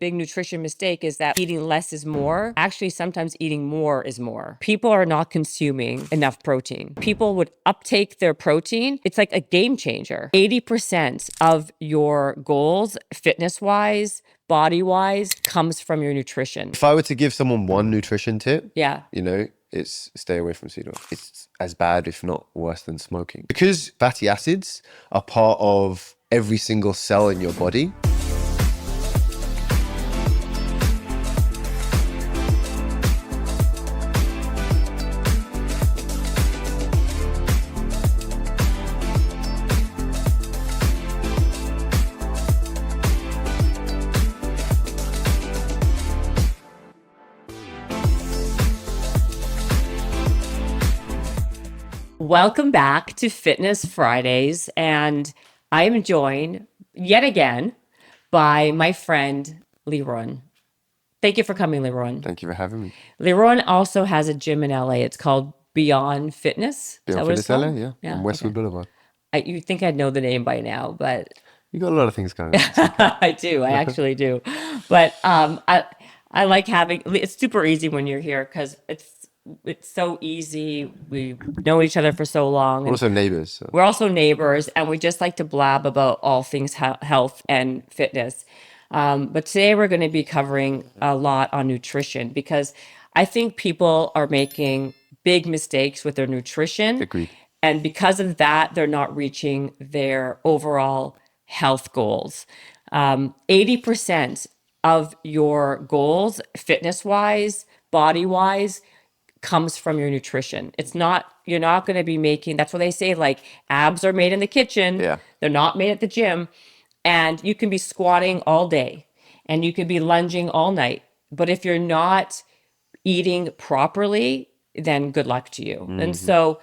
Big nutrition mistake is that eating less is more. Actually, sometimes eating more is more. People are not consuming enough protein. People would uptake their protein. It's like a game changer. 80% of your goals, fitness-wise, body-wise, comes from your nutrition. If I were to give someone one nutrition tip, Yeah. it's stay away from seed oil. It's as bad, if not worse, than smoking. Because fatty acids are part of every single cell in your body. Welcome back to Fitness Fridays, and I am joined yet again by my friend Liron. Thank you for coming, Liron. Thank you for having me. Liron also has a gym in LA. It's called Beyond Fitness. Beyond Fitness LA, yeah. On Westwood Boulevard. You think I'd know the name by now, but You got a lot of things going on. I do. I actually do. But I like having. It's super easy when you're here because it's so easy. We know each other for so long. We're also neighbors. So. We're also neighbors, and we just like to blab about all things health and fitness. But today we're going to be covering a lot on nutrition because I think people are making big mistakes with their nutrition. Agreed. And because of that, they're not reaching their overall health goals. 80% of your goals, fitness-wise, body-wise, comes from your nutrition. You're not going to be making, that's what they say, like abs are made in the kitchen. Yeah. They're not made at the gym. And you can be squatting all day and you can be lunging all night. But if you're not eating properly, then good luck to you. Mm-hmm. And so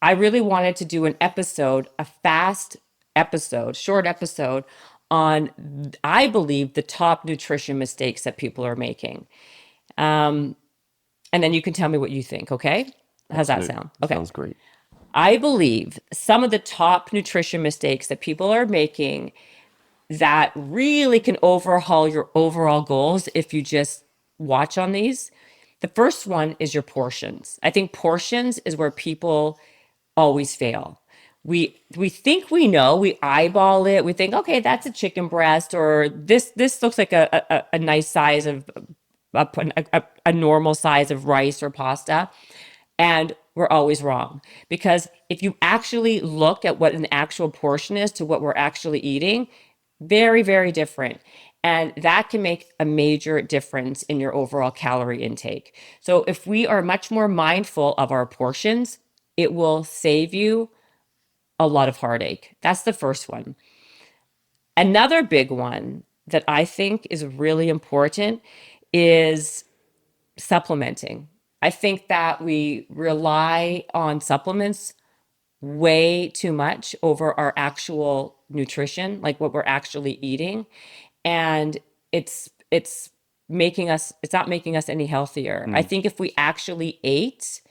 I really wanted to do an episode, a fast episode, short episode on, I believe, the top nutrition mistakes that people are making. And then you can tell me what you think, okay? How's that sound? Okay. Sounds great. I believe some of the top nutrition mistakes that people are making that really can overhaul your overall goals if you just watch on these. The first one is your portions. I think portions is where people always fail. We think we know, we eyeball it. We think, okay, that's a chicken breast, or this looks like a nice size of a normal size of rice or pasta. And we're always wrong, because if you actually look at what an actual portion is to what we're actually eating, very, very different. And that can make a major difference in your overall calorie intake. So if we are much more mindful of our portions, it will save you a lot of heartache. That's the first one. Another big one that I think is really important is supplementing. I think that we rely on supplements way too much over our actual nutrition, like what we're actually eating. And it's not making us any healthier. I think if we actually ate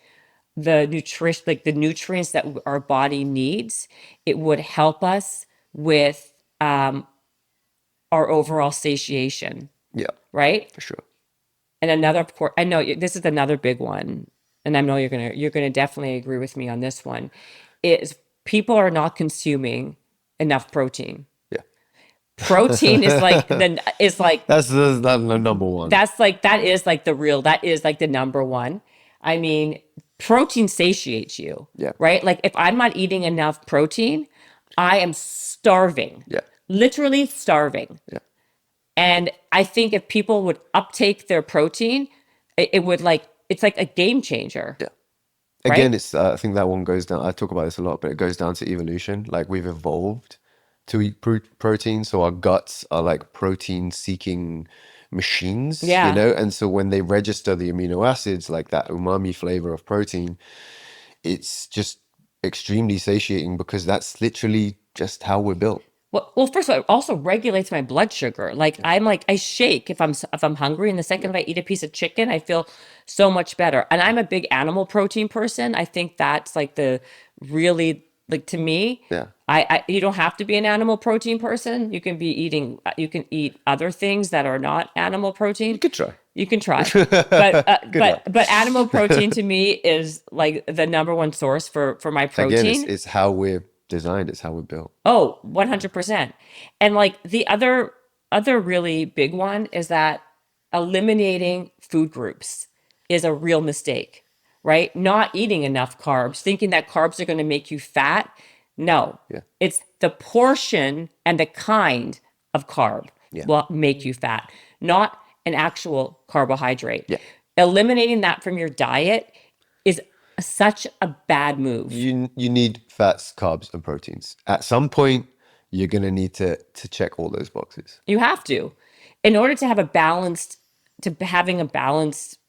the nutrients that our body needs, it would help us with our overall satiation. Yeah. Right? For sure. And I know this is another big one, and I know you're gonna definitely agree with me on this one, is people are not consuming enough protein. Yeah. Protein is like that's the number one. That is like the number one. I mean, protein satiates you. Yeah. Right? Like if I'm not eating enough protein, I am starving. Yeah. Literally starving. Yeah. And I think if people would uptake their protein, it's like a game changer. Yeah. Right? Again, it's I think that one goes down. I talk about this a lot, but it goes down to evolution. Like we've evolved to eat protein, so our guts are like protein-seeking machines. Yeah. And so when they register the amino acids, like that umami flavor of protein, it's just extremely satiating because that's literally just how we're built. Well, first of all, it also regulates my blood sugar. Like I shake if I'm hungry, and the second I eat a piece of chicken, I feel so much better. And I'm a big animal protein person. I think that's like the really, like, to me, Yeah. You don't have to be an animal protein person. You can eat other things that are not animal protein. You could try. You can try. But Good luck. but animal protein to me is like the number one source for my Again, protein. it's how we're designed. It's how we're built. Oh, 100%. And like the other really big one is that eliminating food groups is a real mistake, right? Not eating enough carbs, thinking that carbs are going to make you fat. No. Yeah. It's the portion and the kind of carb Yeah. will make you fat, not an actual carbohydrate. Yeah. Eliminating that from your diet is such a bad move. You need fats, carbs, and proteins. At some point, you're gonna need to check all those boxes. You have to, in order to have a balanced, having a balanced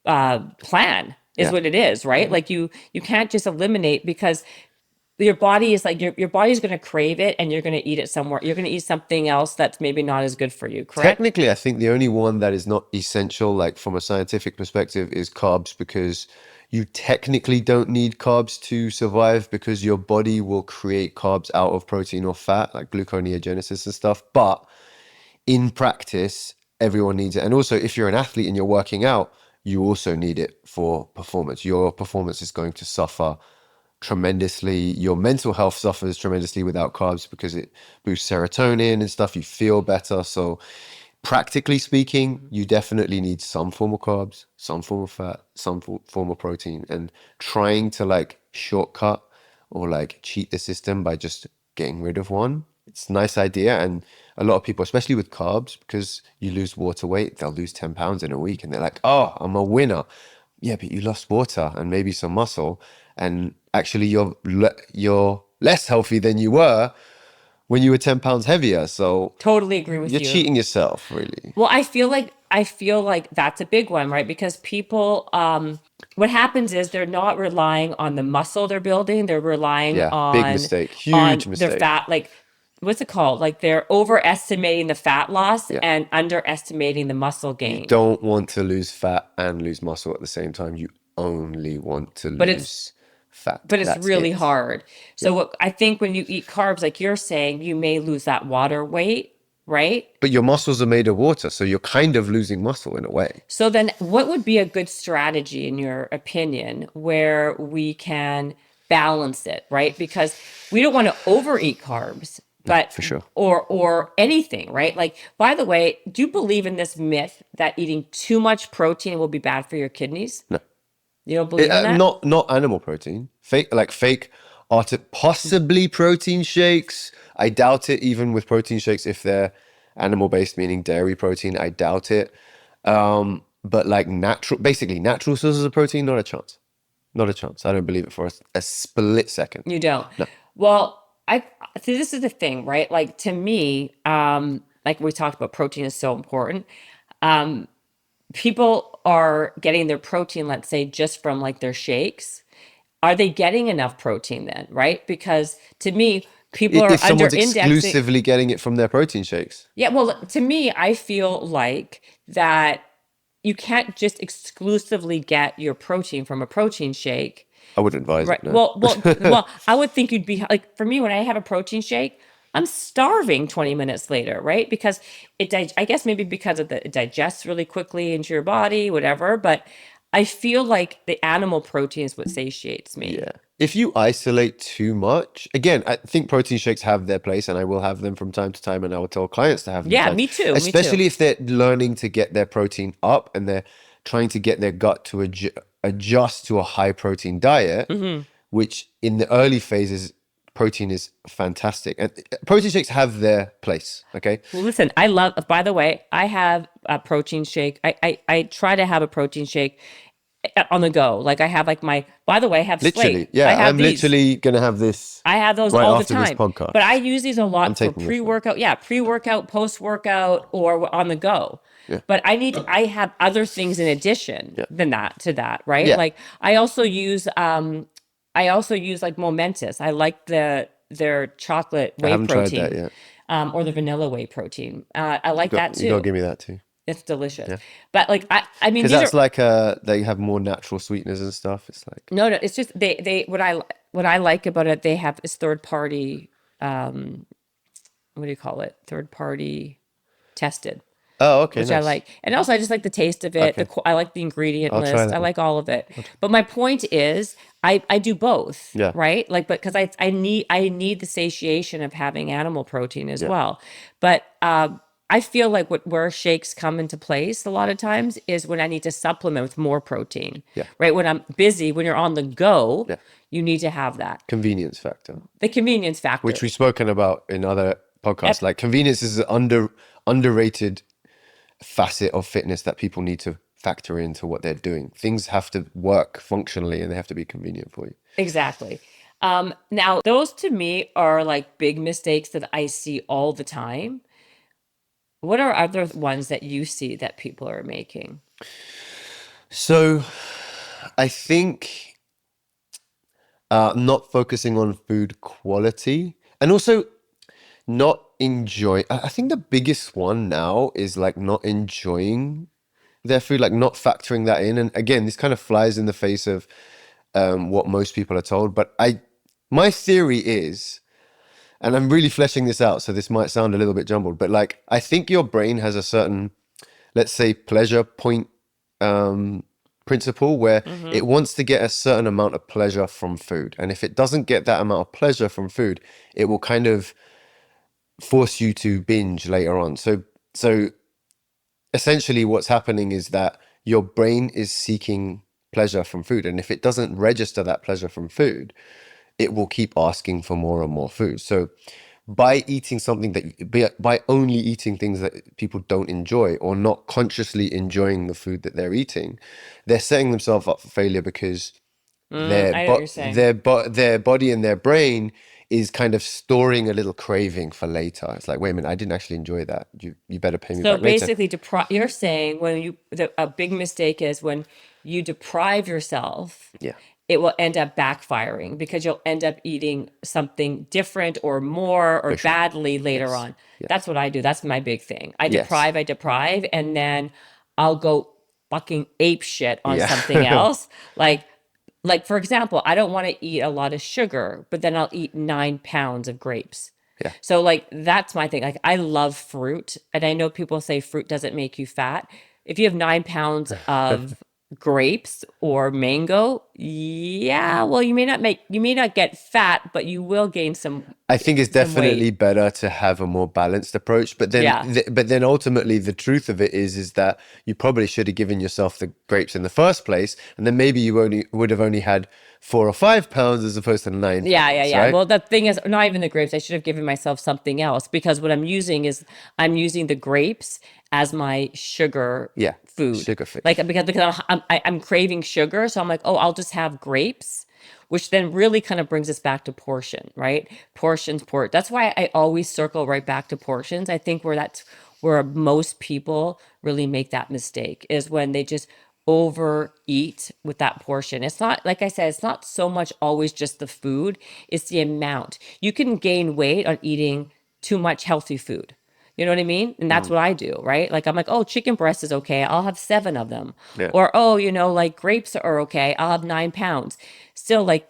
plan is Yeah. what it is, right? Like you can't just eliminate, because your body is like your body's going to crave it, and you're going to eat it somewhere. You're going to eat something else that's maybe not as good for you, correct? Technically, I think the only one that is not essential, like from a scientific perspective, is carbs, because you technically don't need carbs to survive, because your body will create carbs out of protein or fat, like gluconeogenesis and stuff. But in practice, everyone needs it. And also, if you're an athlete and you're working out, you also need it for performance. Your performance is going to suffer tremendously. Your mental health suffers tremendously without carbs, because it boosts serotonin and stuff. You feel better. So practically speaking, you definitely need some form of carbs, some form of fat, some form of protein, and trying to like shortcut or like cheat the system by just getting rid of one. It's a nice idea. And a lot of people, especially with carbs, because you lose water weight, they'll lose 10 pounds in a week and they're like, oh, I'm a winner. Yeah, but you lost water and maybe some muscle, and actually you're less healthy than you were when you were 10 pounds heavier. So Totally agree with you're you. cheating yourself, really. Well, I feel like that's a big one, right? Because people, what happens is they're not relying on the muscle they're building. They're relying Yeah, on big mistake. on Huge their mistake. fat, like what's it called? Like they're overestimating the fat loss Yeah. and underestimating the muscle gain. Don't want to lose fat and lose muscle at the same time. You only want to But lose fat. But it's That's really it. hard. So what I think, when you eat carbs, like you're saying, you may lose that water weight, right? But your muscles are made of water, so you're kind of losing muscle in a way. So then what would be a good strategy, in your opinion, where we can balance it, right? Because we don't want to overeat carbs, but for sure. or anything, right? Like, by the way, do you believe in this myth that eating too much protein will be bad for your kidneys? No. You don't believe in that? Not animal protein. Fake possibly protein shakes. I doubt it, even with protein shakes, if they're animal based, meaning dairy protein, I doubt it. But like basically natural sources of protein, not a chance. Not a chance. I don't believe it for a split second. You don't. No. Well, I see, this is the thing, right? Like, to me, like we talked about, protein is so important. People are getting their protein, let's say, just from like their shakes. Are they getting enough protein then, right? Because to me, people are If someone's under-indexing. exclusively getting it from their protein shakes. Yeah, well, to me, I feel like that you can't just exclusively get your protein from a protein shake. I wouldn't advise Right. it. No. Well, I would think you'd be like, for me, when I have a protein shake, I'm starving 20 minutes later, right? Because I guess maybe because it digests really quickly into your body, whatever. But I feel like the animal protein is what satiates me. Yeah. If you isolate too much, again, I think protein shakes have their place, and I will have them from time to time, and I will tell clients to have them. Yeah, me too. Especially if they're learning to get their protein up and they're trying to get their gut to adjust to a high protein diet, which in the early phases, protein is fantastic. And protein shakes have their place, okay? Well, listen, by the way, I have a protein shake. I try to have a protein shake on the go. Like, I have like by the way, I have Literally, Slate. yeah, I have I'm these. literally going to have this I have those right all the after this time. podcast. But I use these a lot for taking this one. pre-workout. Yeah, pre-workout, post-workout, or on the go. Yeah. But I have other things in addition than that, right? Yeah. Like, I also use like Momentous. I like their chocolate whey haven't tried protein. that yet. Or the vanilla whey protein. I like that too. You gotta give me that too. It's delicious. Yeah. But like I mean Because these that's are like they have more natural sweeteners and stuff. It's like, no, it's just they what I like about it, they have is third party, what do you call it? Third party tested, oh, okay, which I nice. like. And also I just like the taste of it. Okay, I like the ingredient I'll try list. I that one. like all of it. But my point is I do both, Yeah, right? Like but because I need the satiation of having animal protein as yeah, well. But I feel like where shakes come into place a lot of times is when I need to supplement with more protein, yeah, right? When I'm busy, when you're on the go, yeah. you need to have that. Convenience factor, The convenience which factor. we've spoken about in other podcasts. Ep- Like convenience is an underrated facet of fitness that people need to factor into what they're doing. Things have to work functionally and they have to be convenient for you. Exactly. Now, those to me are like big mistakes that I see all the time. What are other ones that you see that people are making? So I think not focusing on food quality and also not enjoy. I think the biggest one now is like not enjoying their food, like not factoring that in. And again, this kind of flies in the face of what most people are told. But my theory is, and I'm really fleshing this out, so this might sound a little bit jumbled, but like I think your brain has a certain, let's say, pleasure point principle where Mm-hmm. it wants to get a certain amount of pleasure from food. And if it doesn't get that amount of pleasure from food, it will kind of force you to binge later on. So essentially what's happening is that your brain is seeking pleasure from food. And if it doesn't register that pleasure from food, it will keep asking for more and more food. So by eating something by only eating things that people don't enjoy or not consciously enjoying the food that they're eating, they're setting themselves up for failure because I know what you're saying. their body and their brain is kind of storing a little craving for later. It's like, wait a minute, I didn't actually enjoy that. You better pay me So back later. basically, you're saying a big mistake is when you deprive yourself, Yeah. it will end up backfiring because you'll end up eating something different or more or For sure. badly later Yes. on. That's Yes. what I do. That's my big thing. Yes. I deprive, and then I'll go fucking ape shit on Yeah. something else. Like for example, I don't want to eat a lot of sugar, but then I'll eat 9 pounds of grapes. Yeah. So like that's my thing. Like I love fruit, and I know people say fruit doesn't make you fat. If you have 9 pounds of grapes or mango, yeah, well you may not get fat, but you will gain I think it's some definitely weight. better to have a more balanced approach, but then Yeah. but then ultimately the truth of it is that you probably should have given yourself the grapes in the first place, and then maybe you only would have only had 4 or 5 pounds as opposed to nine Yeah, yeah, pounds, yeah. right? Well, the thing is, not even the grapes. I should have given myself something else because what I'm using is I'm using the grapes as my sugar Yeah, food. sugar free. Like because I'm craving sugar, so I'm like, oh, I'll just have grapes, which then really kind of brings us back to portion, right? That's why I always circle right back to portions. I think that's where most people really make that mistake is when they just overeat with that portion. It's not, like I said, it's not so much always just the food, it's the amount. You can gain weight on eating too much healthy food. You know what I mean? And that's Mm, what I do, right? Like I'm like, oh, chicken breast is okay. I'll have 7 of them. yeah. Or, oh, like grapes are okay. I'll have 9 pounds. Still, like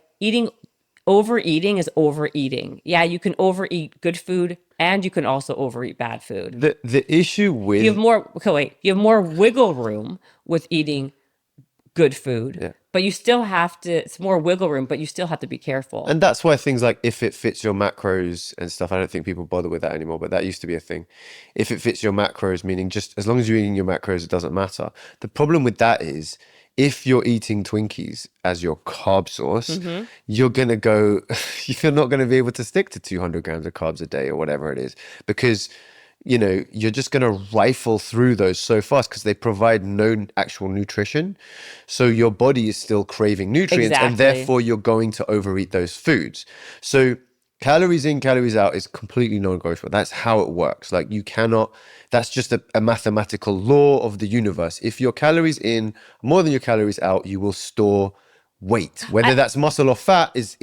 overeating is overeating. Yeah, you can overeat good food and you can also overeat bad food. The issue You have with more, okay, wait, you have more wiggle room with eating good food, yeah. but you still have to, it's more wiggle room, but you still have to be careful. And that's why things like if it fits your macros and stuff, I don't think people bother with that anymore, but that used to be a thing. If it fits your macros, meaning just as long as you're eating your macros, it doesn't matter. The problem with that is if you're eating Twinkies as your carb source, Hmm. you're going to go, you're not going to be able to stick to 200 grams of carbs a day or whatever it is because you're just going to rifle through those so fast because they provide no actual nutrition. So your body is still craving nutrients and Exactly. therefore you're going to overeat those foods. So calories in, calories out is completely non-negotiable. That's how it works. Like you cannot, that's just a mathematical law of the universe. If your calories in are more than your calories out, you will store weight. I, Whether that's muscle or fat is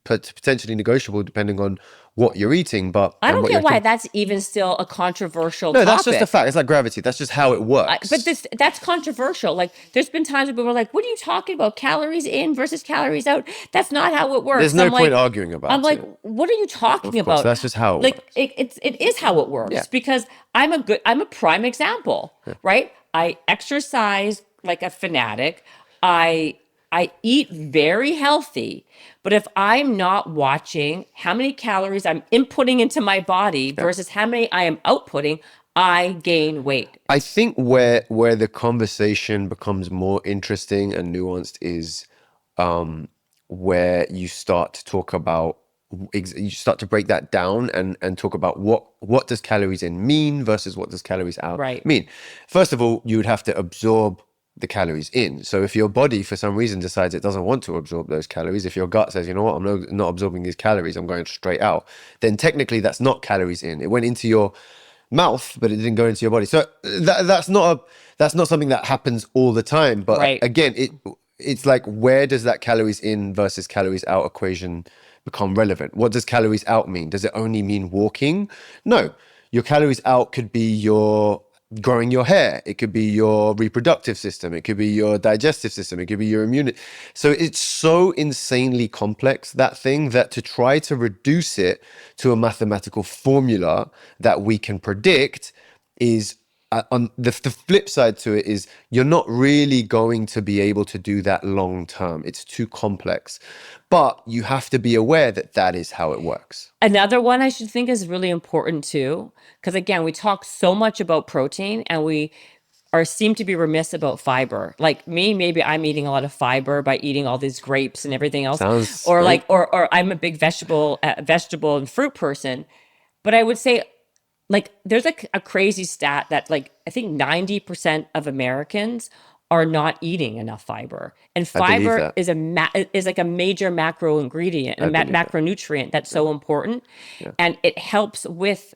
potentially negotiable depending on what you're eating, but I and don't what get you're why that's even still a controversial no, that's just a topic. fact. It's like gravity. That's just how it But works. that's controversial. Like, there's been times where people are like, "What are you talking about? Calories in versus calories out? That's not how it There's works." no point arguing I'm about like, it. what are you talking Of course, about? that's just how it Like, works. it is how it Yeah. works because I'm a prime example, right? I exercise like a fanatic. I I eat very healthy, but if I'm not watching how many calories I'm inputting into my body Yeah. versus how many I am outputting, I gain weight. I think where the conversation becomes more interesting and nuanced is where you start to talk about you start to break that down and talk about what does calories in mean versus what does calories out Right. mean. First of all, you would have to absorb the calories in. So if your body for some reason decides it doesn't want to absorb those calories, if your gut says, you know what, I'm not absorbing these calories, I'm going straight out, then technically that's not calories in. It went into your mouth, but it didn't go into your body. So that's not something that happens all the time. But Right. again, it's like, where does that calories in versus calories out equation become relevant? What does calories out mean? Does it only mean walking? No, your calories out could be your growing your hair. It could be your reproductive system. It could be your digestive system. It could be your immunity. So it's so insanely complex, that thing, that to try to reduce it to a mathematical formula that we can predict is on the flip side to it is you're not really going to be able to do that long term. It's too complex, but you have to be aware that that is how it works. Another one I should think is really important too, because again, we talk so much about protein and we are seem to be remiss about fiber. Like me, maybe I'm eating a lot of fiber by eating all these grapes and everything else, Sounds or great. or I'm a big vegetable and fruit person. But I would say like there's a crazy stat that like I think 90% of Americans are not eating enough fiber. And I believe fiber that. is is like a major macro ingredient, a I believe that. macronutrient that's so important. Yeah. And it helps with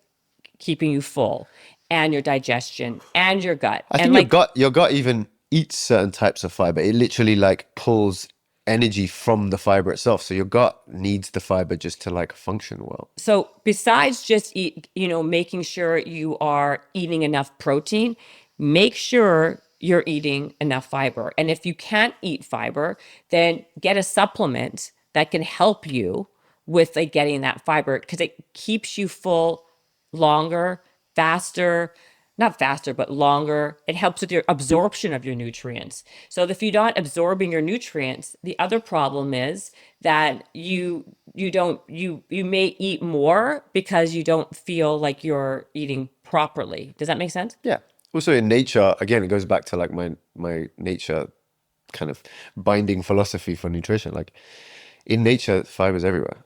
keeping you full and your digestion and your gut. I And think like your gut even eats certain types of fiber. It literally like pulls energy from the fiber itself. So your gut needs the fiber just to like function well. so besides just making sure you are eating enough protein, make sure you're eating enough fiber. And if you can't eat fiber, then get a supplement that can help you with like getting that fiber because it keeps you full longer, faster, not faster, but longer. It helps with your absorption of your nutrients. So if you're not absorbing your nutrients, the other problem is that you may eat more because you don't feel like you're eating properly. Does that make sense? Yeah. Also in nature, again, it goes back to like my nature kind of binding philosophy for nutrition. Like in nature, fiber's everywhere.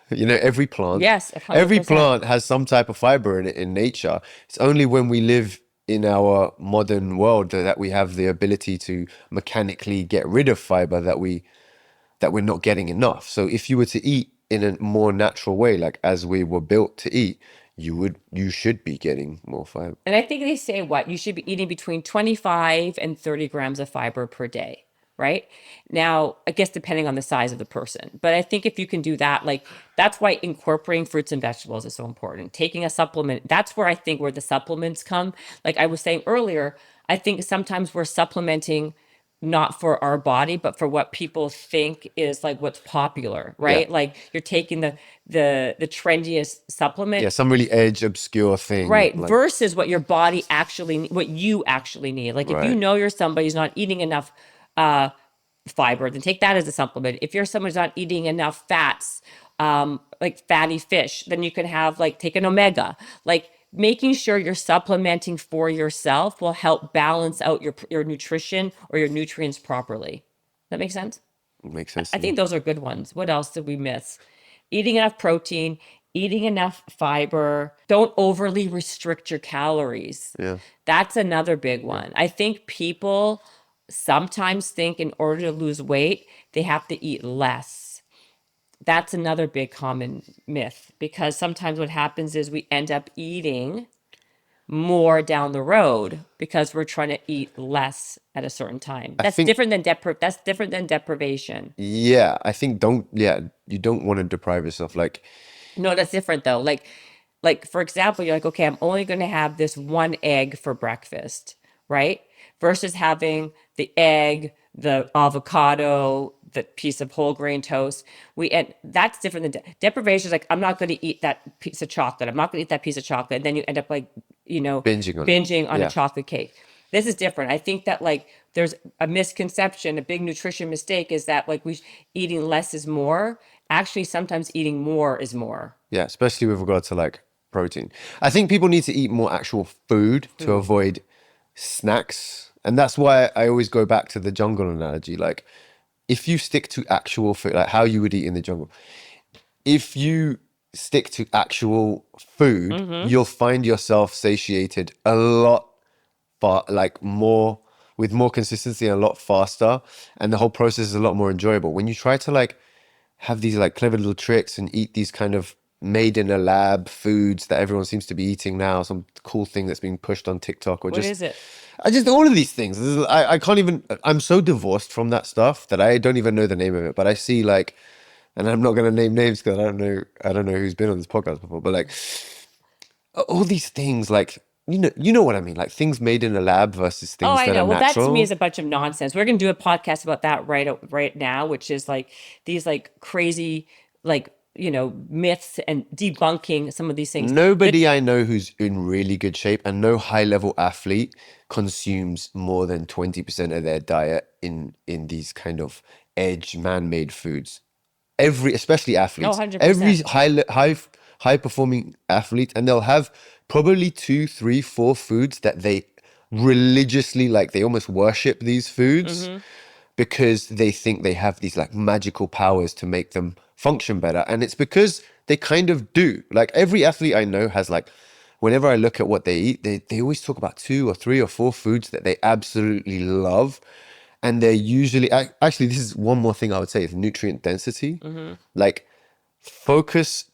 Every plant, Yes, every 100%. plant has some type of fiber in it in nature. It's only when we live in our modern world that we have the ability to mechanically get rid of fiber that we're not getting enough. So if you were to eat in a more natural way, like as we were built to eat, you should be getting more fiber. And I think they say what you should be eating between 25 and 30 grams of fiber per day, right? Now, I guess depending on the size of the person. But I think if you can do that, like that's why incorporating fruits and vegetables is so important. Taking a supplement, that's where I think where the supplements come. Like I was saying earlier, I think sometimes we're supplementing not for our body, but for what people think is like what's popular, Yeah. right? Like you're taking the trendiest supplement. Yeah, some really edge obscure thing Right, like versus what your body actually, what you actually need. Like if you right. know you're somebody who's not eating enough uh, fiber, then take that as a supplement. If you're someone who's not eating enough fats, like fatty fish, then you can have like take an omega. Like making sure you're supplementing for yourself will help balance out your nutrition or your nutrients properly. That makes sense? Makes sense I to me. think those are good ones. What else did we miss? Eating enough protein, eating enough fiber. Don't overly restrict your calories. Yeah. That's another big one. I think people sometimes think in order to lose weight, they have to eat less. That's another big common myth because sometimes what happens is we end up eating more down the road because we're trying to eat less at a certain time. I That's think, different than deprivation. yeah, I think you don't want to deprive yourself. Like, No, that's different though. Like for example, you're like, okay, I'm only going to have this one egg for breakfast, right? Versus having the egg, the avocado, the piece of whole grain toast. And that's different than deprivation. Is like, I'm not going to eat that piece of chocolate. I'm not going to eat that piece of chocolate. And then you end up like, binging on it. binging on a Yeah. chocolate cake. This is different. I think that like there's a misconception, a big nutrition mistake is that like eating less is more. Actually, sometimes eating more is more. Yeah, especially with regard to like protein. I think people need to eat more actual food to Food. avoid snacks. And that's why I always go back to the jungle analogy. Like, if you stick to actual food, like how you would eat in the jungle, if you stick to actual food, Mm-hmm. you'll find yourself satiated a lot like more with more consistency and a lot faster. And the whole process is a lot more enjoyable. When you try to like have these like clever little tricks and eat these kind of made in a lab foods that everyone seems to be eating now, some cool thing that's being pushed on TikTok or What just is it? I just all of these things. I can't even I'm so divorced from that stuff that I don't even know the name of it. But I see like and I'm not gonna name names because I don't know who's been on this podcast before, but like all these things like you know what I mean, like things made in a lab versus Oh, things I that are know. Well, that to me is natural. a bunch of nonsense. We're gonna do a podcast about that right now, which is like these like crazy like myths and debunking some of these things. The Nobody I know who's in really good shape and no high level athlete consumes more than 20% of their diet in these kind of edge man-made foods. Especially no, athletes, every 100%. high performing athlete, and they'll have probably two, three, four foods that they religiously like. They almost worship these foods Mm-hmm. because they think they have these like magical powers to make them function better. And it's because they kind of do. Like every athlete I know has like, whenever I look at what they eat, they always talk about two or three or four foods that they absolutely love. And they're usually, actually, this is one more thing I would say is nutrient density. Mm-hmm. Like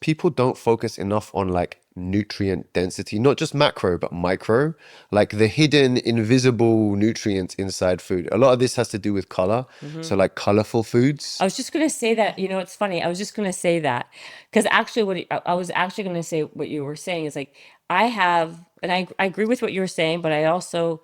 people don't focus enough on like nutrient density, not just macro but micro, like the hidden invisible nutrients inside food. A lot of this has to do with color, Mm-hmm. so like colorful I foods. was just gonna say that. It's funny. I was just gonna say that because actually, I was actually gonna say what you were saying is like and I agree with what you were saying, but I also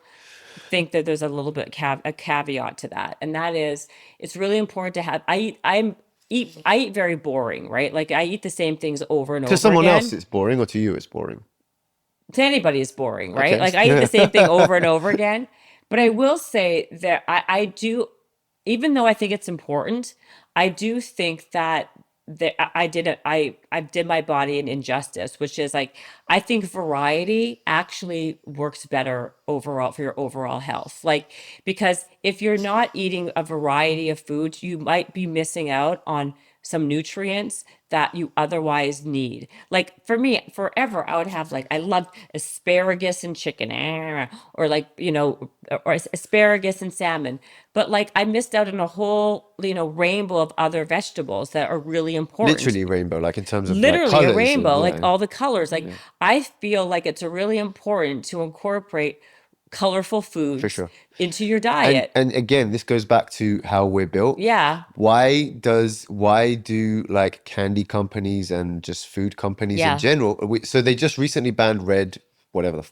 think that there's a little bit a caveat to that, and that is it's really important to have. I eat very boring, right? Like I eat the same things over and To over someone else again. it's boring, or to you it's boring. To anybody is boring, right? Okay. Like I eat the same thing over and over again. But I will say that I do, even though I think it's important, I do think that I did my body an injustice, which is like I think variety actually works better overall for your overall health. Like because if you're not eating a variety of foods, you might be missing out on some nutrients that you otherwise need. Like for me, forever, I would have like, I loved asparagus and chicken, or like, or asparagus and salmon. But like, I missed out on a whole, rainbow of other vegetables that are really important. Literally rainbow, like in terms of like Literally a colors and rainbow, like yeah, all the colors. Like, yeah, I feel like it's really important to incorporate colorful for foods sure. into your And diet. and again, this goes back to how we're built. Yeah. Why do like candy companies and just food companies in Yeah. general? So they just recently banned whatever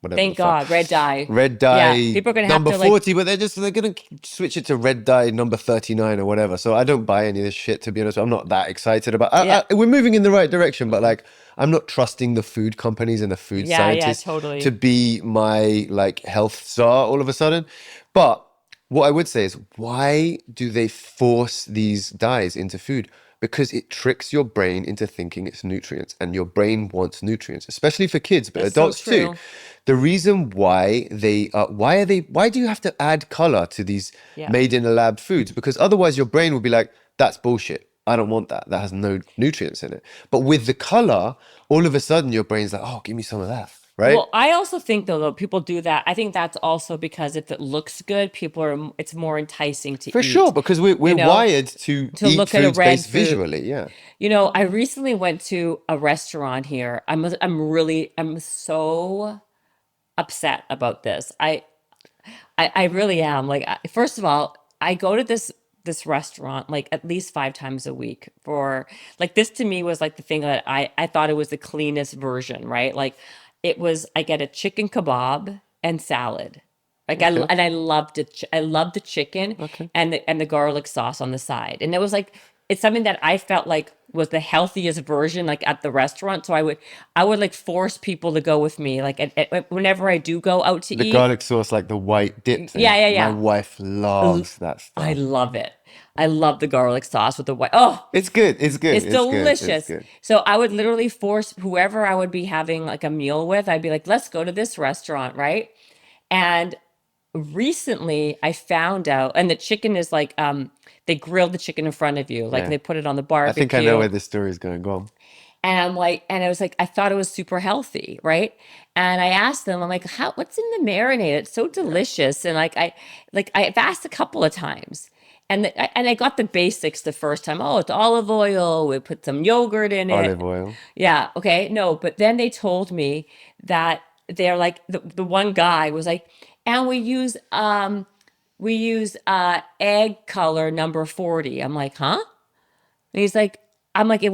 the Thank fuck, God. Red dye. red Yeah. dye People are going to have number to like, 40, but they're gonna switch it to red dye number 39 or whatever. So I don't buy any of this shit, to be honest. I'm not that excited about. yeah. We're moving in the right direction, but like I'm not trusting the food companies and the food Yeah. Yeah. scientists to Totally. be my like health czar all of a sudden. But what I would say is, why do they force these dyes into food? Because it tricks your brain into thinking it's nutrients, and your brain wants nutrients, especially for kids, but That's so adults too. true. The reason why do you have to add color to these Yeah. made in a lab foods? Because otherwise your brain will be like, that's bullshit. I don't want that. That has no nutrients in it. But with the color, all of a sudden your brain's like, oh, give me some of that, right? Well, I also think though people do that. I think that's also because if it looks good, it's more enticing to For sure, eat, because you we're know, wired to to eat look at a foods red based food. visually. Yeah. I recently went to a restaurant here. I'm so upset about this. I really am. Like, first of all, I go to this restaurant like at least 5 times a week for like this to me was like the thing that I thought it was the cleanest version, right? Like it was I get a chicken kebab and salad. Like Okay. I loved it. I loved the chicken Okay. and the garlic sauce on the side. And it was like it's something that I felt like was the healthiest version like at the restaurant. So I would like force people to go with me like whenever I do go out to The eat. garlic sauce, like the white dip Yeah, thing. yeah, My yeah. wife loves that I stuff. love it. I love the garlic sauce with the white. Oh, It's good. It's good. it's It's good. It's delicious. good. So I would literally force whoever I would be having like a meal with, I'd be like, let's go to this restaurant, right? And recently I found out, and the chicken is like, they grill the chicken in front of you, like Yeah. they put it on the I think I know barbecue. where this story is going. Go on. And I'm like, and I was like, I thought it was super healthy, right? And I asked them, I'm like, what's in the marinade? It's so Yeah. delicious. And like I've asked a couple of times, and I got the basics the first time. Oh, it's olive oil. We put some yogurt in Olive it. oil. Yeah, okay, no. But then they told me that they're like the one guy was like, and we use egg color number 40. I'm like, huh? And he's like, I'm like,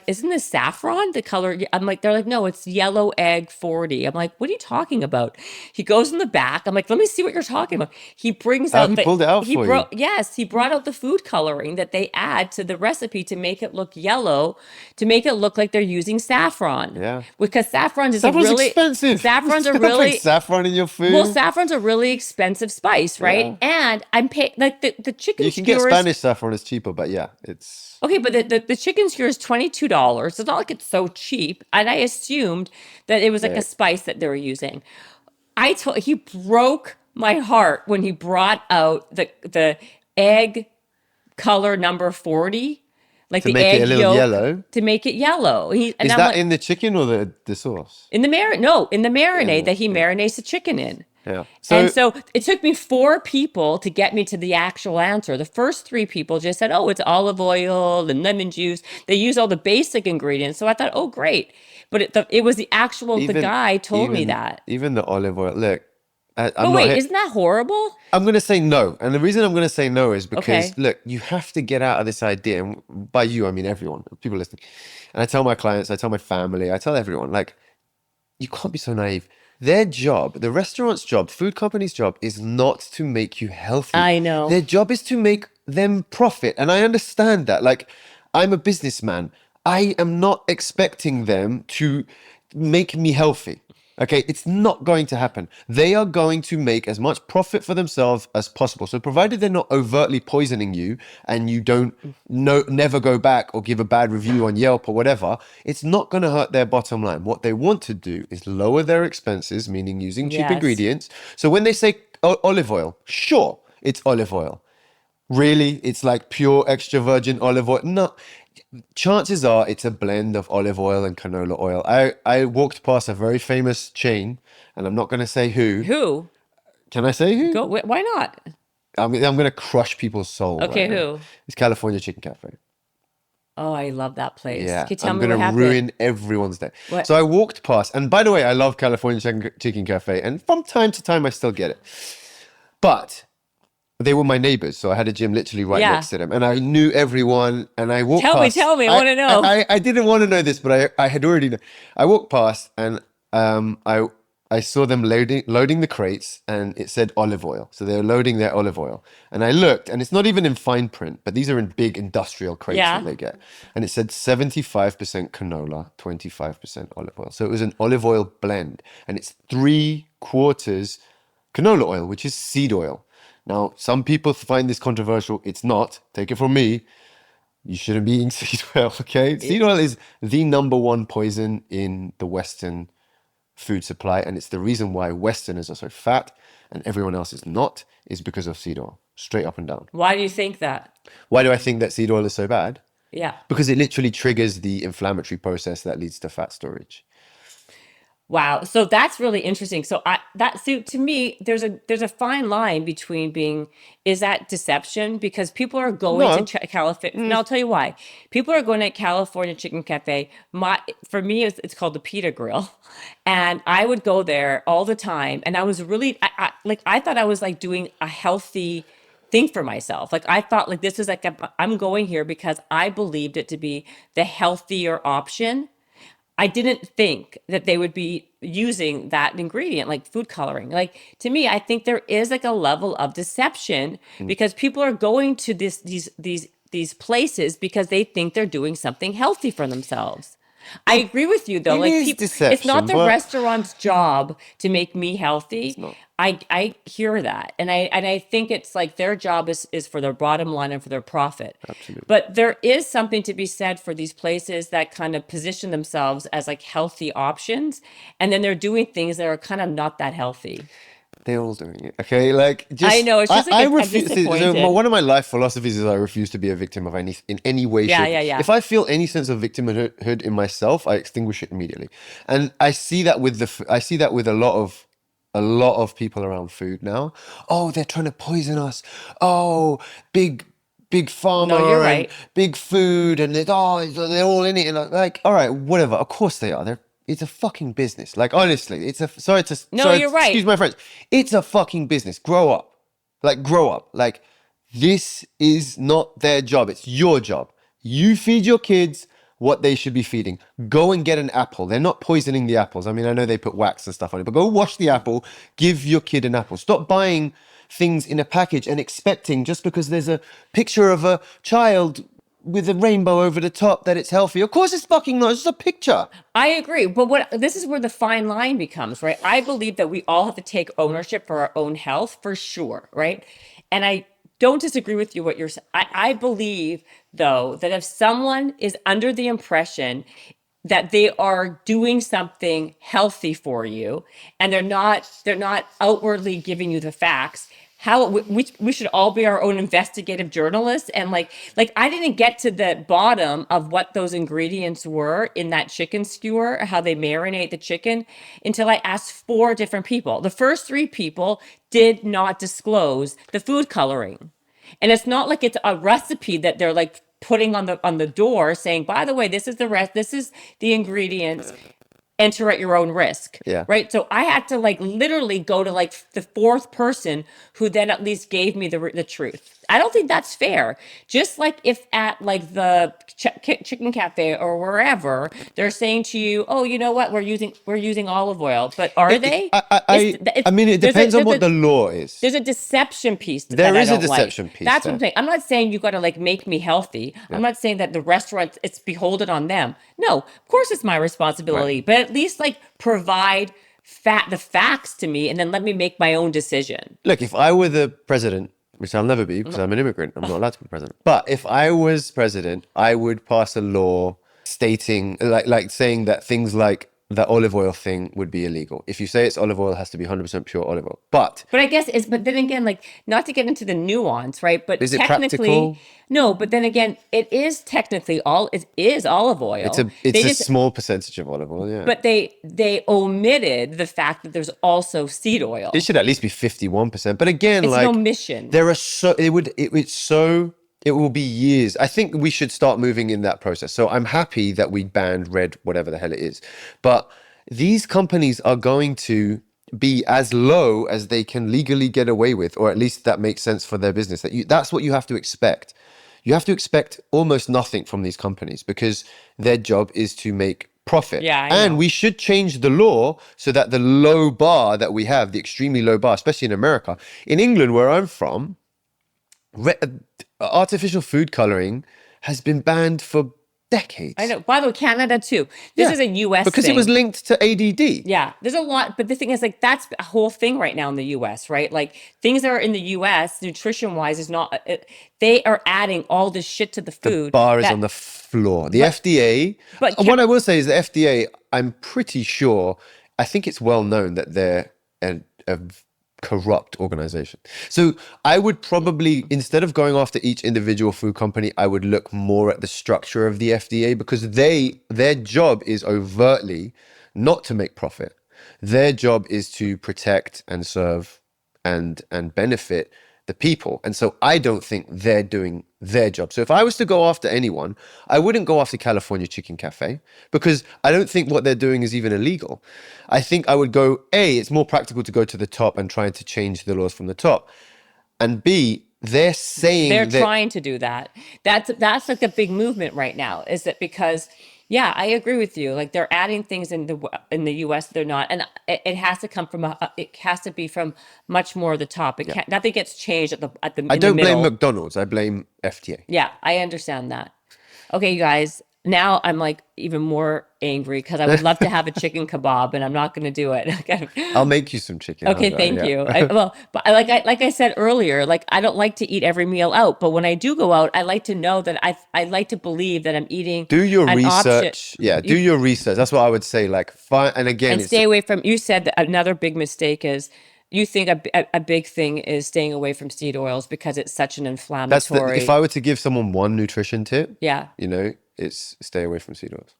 isn't this saffron the color? I'm like, they're like, no, it's yellow egg 40. I'm like, what are you talking about? He goes in the back. I'm like, let me see what you're talking about. He brings Oh, out he pulled it out he for you. brought, yes, he brought out the food coloring that they add to the recipe to make it look yellow, to make it look like they're using saffron. Yeah. Because Saffron's expensive. saffron's a Don't put really, saffron in your well, food. saffron's a really expensive spice, right? Yeah. And I'm paying like the chicken You can get skewers. Spanish saffron, it's cheaper, but yeah, it's Okay, but the chicken skewer is $22. It's not like it's so cheap. And I assumed that it was like yeah. a spice that they were using. He broke my heart when he brought out the egg color number 40, like To the make it a egg little yolk yellow. to make it yellow. And Is I'm that like, in the chicken or the sauce? in the In marinade the that he marinates the chicken in. yeah. And So so it took me 4 people to get me to the actual answer. The first 3 people just said, oh, it's olive oil and lemon juice. They use all the basic ingredients. So I thought, oh, great. But it was the even guy told me even that. even the olive oil. Look, I'm But not wait, here. isn't that horrible? I'm gonna say no, and the reason I'm gonna say no is because Okay. look, you have to get out of this idea. And by you, I mean everyone, people listening. And I tell my clients, I tell my family, I tell everyone, like, you can't be so naive. Their job, the restaurant's job, food company's job, is not to make you healthy. I know. Their job is to make them profit, and I understand that. Like, I'm a businessman. I am not expecting them to make me healthy. Okay, it's not going to happen. They are going to make as much profit for themselves as possible. So provided they're not overtly poisoning you and you don't never go back or give a bad review on Yelp or whatever, it's not going to hurt their bottom line. What they want to do is lower their expenses, meaning using cheap Yes. ingredients. So when they say olive oil, sure, it's olive oil. Really? It's like pure extra virgin olive oil? No, chances are it's a blend of olive oil and canola oil. I walked past a very famous chain, and I'm not going to say who. Who? Can I say who? Why not? I mean, I'm going to crush people's soul right Okay, now. who? It's California Chicken Cafe. Oh, I love that place. Yeah, Can you tell I'm me going what to happened? ruin everyone's day. What? So I walked past, and by the way, I love California Chicken Cafe, and from time to time I still get it. But they were my neighbors, so I had a gym literally right Yeah. next to them, and I knew everyone. And I walked Tell me, past. tell me. I want to know. I didn't want to know this, but I had already known. I walked past, and I saw them loading the crates, and it said olive oil. So they were loading their olive oil, and I looked, and it's not even in fine print, but these are in big industrial crates Yeah. that they get, and it said 75% canola, 25% olive oil. So it was an olive oil blend, and it's 3/4 canola oil, which is seed oil. Now, some people find this controversial. It's not. Take it from me. You shouldn't be eating seed oil, okay? Seed oil is the number one poison in the Western food supply, and it's the reason why Westerners are so fat and everyone else is not, is because of seed oil, straight up and down. Why do you think that? Why do I think that seed oil is so bad? Yeah. Because it literally triggers the inflammatory process that leads to fat storage. Wow. So that's really interesting. So so to me, there's a fine line between being, is that deception? Because people are going to No. California. And I'll tell you why. People are going to California Chicken Cafe. For me, it's called the Pita Grill, and I would go there all the time. And I was really, I thought I was like doing a healthy thing for myself. Like I thought, like this is like I'm going here because I believed it to be the healthier option. I didn't think that they would be using that ingredient, like food coloring. Like to me, I think there is like a level of deception because people are going to these places because they think they're doing something healthy for themselves. I agree with you though. It Like is people, it's not deception, the but restaurant's job to make me it's healthy. not. I hear that, and I think it's like their job is for their bottom line and for their profit. Absolutely. But there is something to be said for these places that kind of position themselves as like healthy options, and then they're doing things that are kind of not that healthy. They're all doing it. Okay, like I just know it's just like I I'm refuse. So disappointed. one of my life philosophies is I refuse to be a victim of any in any way, Yeah, shape. yeah, yeah. If I feel any sense of victimhood in myself, I extinguish it immediately. And I see that with I see that with a lot of people around food now. Oh, they're trying to poison us. Oh, big No, you're pharma and right. big food and they're all in it and like all right, whatever. Of course they are. It's a fucking business. Like honestly, it's a No, you're excuse right. my French. It's a fucking business. Grow up. Like grow up. Like this is not their job. It's your job. You feed your kids what they should be feeding. Go and get an apple. They're not poisoning the apples. I mean, I know they put wax and stuff on it, but go wash the apple. Give your kid an apple. Stop buying things in a package and expecting just because there's a picture of a child with a rainbow over the top that it's healthy. Of course it's fucking not. It's just a picture. I agree. But what this is where the fine line becomes, right? I believe that we all have to take ownership for our own health for sure, right? And I don't disagree with you what you're saying. I believe though that if someone is under the impression that they are doing something healthy for you and they're not outwardly giving you the facts, how we should all be our own investigative journalists. And like I didn't get to the bottom of what those ingredients were in that chicken skewer, how they marinate the chicken, until I asked four different people. The first three people did not disclose the food coloring, and it's not like it's a recipe that they're like putting on the door saying, by the way, this is the rest, this is the ingredients, enter at your own risk. Yeah. Right. So I had to like literally go to like the fourth person who then at least gave me the truth. I don't think that's fair. Just like if at like the chicken cafe or wherever they're saying to you, oh, you know what, we're using olive oil, but are they? I mean, it depends on what the law is. There's a deception piece There that I is a don't like. deception piece That's what there. I'm saying. I'm not saying you got to like make me healthy. I'm not saying that the restaurant, it's beholden on them. No, of course it's my responsibility, but at least like provide the facts to me and then let me make my own decision. Look, if I were the president, which I'll never be because I'm an immigrant, I'm not allowed to be president. But if I was president, I would pass a law stating, like saying that things like the olive oil thing would be illegal. If you say it's olive oil, it has to be 100% pure olive oil. But But I guess but then again, like not to get into the nuance, right? But is it technically, practical? no, but then again, it is olive It's oil. it's They a just small percentage of olive oil, yeah. But they omitted the fact that there's also seed oil. It should at least be 51%. But again, It's an like omission. there are it will be years. I think we should start moving in that process. So I'm happy that we banned red, whatever the hell it is. But these companies are going to be as low as they can legally get away with, or at least that makes sense for their business. That's what you have to expect. You have to expect almost nothing from these companies because their job is to make profit. Yeah, I and know. we should change the law so that the low bar that we have, the extremely low bar, especially in America, in England, where I'm from, artificial food coloring has been banned for decades. I know. By the way, Canada too. This is a U.S. because thing. it was linked to ADD. Yeah, there's a lot, but the thing is, like, that's a whole thing right now in the U.S., right? Like, things that are in the U.S. nutrition-wise is not. They are adding all this shit to the food. Bar is on the floor. The FDA. but What I will say is the FDA. I'm pretty sure. I think it's well known that they're a corrupt organization. So I would probably, instead of going after each individual food company, I would look more at the structure of the FDA because their job is overtly not to make profit. Their job is to protect and serve and benefit the people. And so I don't think they're doing their job. So if I was to go after anyone, I wouldn't go after California Chicken Cafe because I don't think what they're doing is even illegal. I think I would go, A, it's more practical to go to the top and trying to change the laws from the top. And B, they're saying They're that trying to do that. That's like a big movement right now. Is that because yeah, I agree with you. Like they're adding things in the U.S. They're not, and it has to come from it has to be from much more of the top. It can't, nothing gets changed I in the don't blame middle. McDonald's, I blame FTA. Yeah, I understand that. Okay, you guys. Now I'm like even more angry because I would love to have a chicken kebab, and I'm not going to do it. I'll make you some chicken. Okay, How's that? thank you. Yeah. Well, but like I said earlier, like I don't like to eat every meal out, but when I do go out, I like to know that I like to believe that I'm eating Do your an option. research. Yeah, do your research. That's what I would say. Like, fine. And again, And it's stay away from. You said that another big mistake is you think a big thing is staying away from seed oils because it's such an that's the. If inflammatory. I were to give someone one nutrition tip, Yeah. it's stay away from seed oils.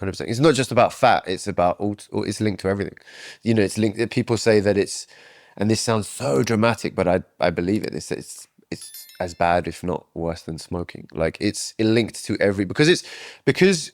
100%. It's not just about fat. It's about all. It's linked to everything. It's linked. People say that it's, and this sounds so dramatic, but I believe it. It's as bad, if not worse, than smoking. Like it's linked to because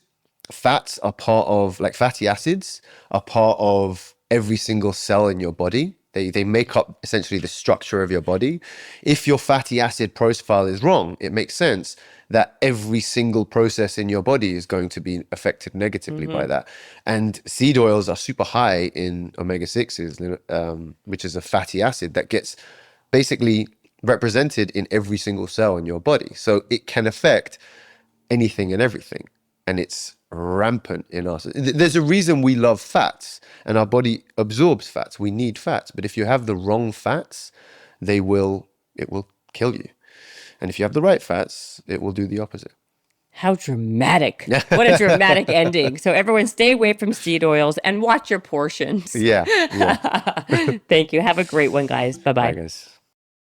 fats are part of, like, fatty acids are part of every single cell in your body. They make up essentially the structure of your body. If your fatty acid profile is wrong, it makes sense that every single process in your body is going to be affected negatively by that. And seed oils are super high in omega-6s, which is a fatty acid that gets basically represented in every single cell in your body. So it can affect anything and everything. And it's rampant in us. There's a reason we love fats and our body absorbs fats. We need fats. But if you have the wrong fats, it will kill you. And if you have the right fats, it will do the opposite. How dramatic. What a dramatic ending. So everyone stay away from seed oils and watch your portions. Yeah. Thank you. Have a great one, guys. Bye, Bye-bye. guys.